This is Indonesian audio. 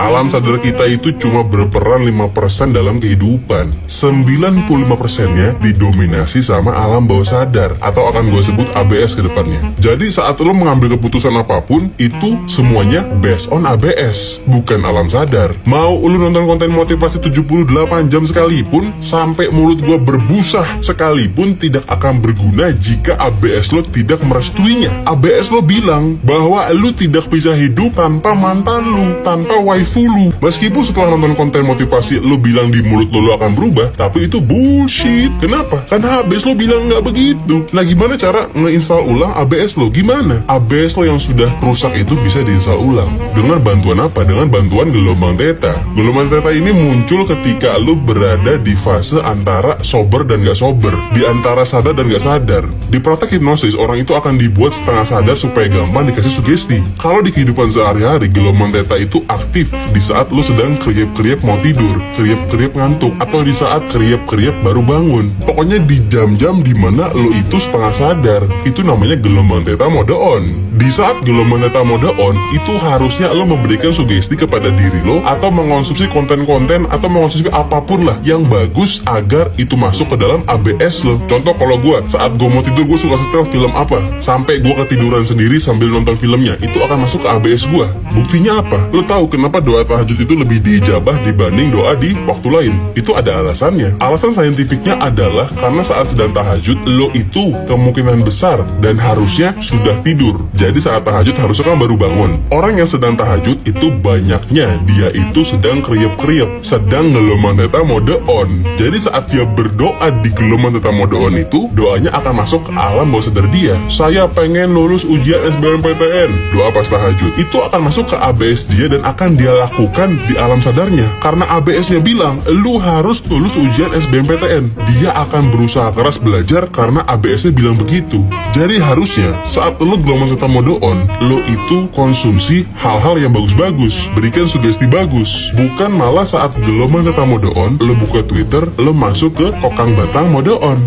Alam sadar kita itu cuma berperan 5% dalam kehidupan. 95%-nya didominasi sama alam bawah sadar, atau akan gue sebut ABS ke depannya. Jadi saat lo mengambil keputusan apapun, itu semuanya based on ABS, bukan alam sadar. Mau lo nonton konten motivasi 78 jam sekalipun, sampai mulut gue berbusah sekalipun, tidak akan berguna jika ABS lo tidak merestuinya. ABS lo bilang bahwa lo tidak bisa hidup tanpa mantan lo, tanpa waifu lo. Meskipun setelah nonton konten motivasi lo bilang di mulut lo akan berubah, tapi itu bullshit. Kenapa? Karena ABS lo bilang nggak begitu. Nah, gimana cara ngeinstall ulang ABS lo? Gimana? ABS lo yang sudah rusak itu bisa diinstal ulang. Dengan bantuan apa? Dengan bantuan gelombang theta. Gelombang theta ini muncul ketika lo berada di fase antara sober dan gak sober, di antara sadar dan gak sadar. Di praktek hipnosis, orang itu akan dibuat setengah sadar supaya gampang dikasih sugesti. Kalau di kehidupan sehari-hari, gelombang theta itu aktif di saat lo sedang kriep-kriep mau tidur, kriep-kriep ngantuk, atau di saat kriep-kriep baru bangun. Pokoknya di jam-jam dimana lo itu setengah sadar, itu namanya gelombang theta mode on. Di saat gelombang theta mode on, itu harusnya lo memberikan sugesti kepada diri lo, atau mengonsumsi konten-konten, atau mengonsumsi apapun lah yang bagus agar itu masuk ke dalam ABS lo. Contoh, kalau gue saat gue mau tidur, gue suka setel film apa, sampai gue ketiduran sendiri sambil nonton filmnya, itu akan masuk ke ABS gue. Buktinya apa? Lo tahu kenapa doa tahajud itu lebih diijabah dibanding doa di waktu lain? Itu ada alasannya. Alasan saintifiknya adalah karena saat sedang tahajud, lo itu kemungkinan besar dan harusnya sudah tidur. Jadi saat tahajud harusnya kan baru bangun. Orang yang sedang tahajud itu banyaknya dia itu sedang kriep-kriep, sedang gelombang theta mode on. Jadi saat dia berdoa di gelombang theta mode on itu, doanya akan masuk ke alam bawah sadar dia. Saya pengen lulus ujian SBMPTN, doa pas tahajud itu akan masuk ke ABS dia dan akan dia lakukan di alam sadarnya. Karena ABS-nya bilang, lu harus lulus ujian SBMPTN. Dia akan berusaha keras belajar karena ABS-nya bilang begitu. Jadi harusnya saat lu gelombang theta mode on, lo itu konsumsi hal-hal yang bagus-bagus, berikan sugesti bagus. Bukan malah saat gelombang theta mode on, lo buka Twitter, lo masuk ke kokang batang mode on.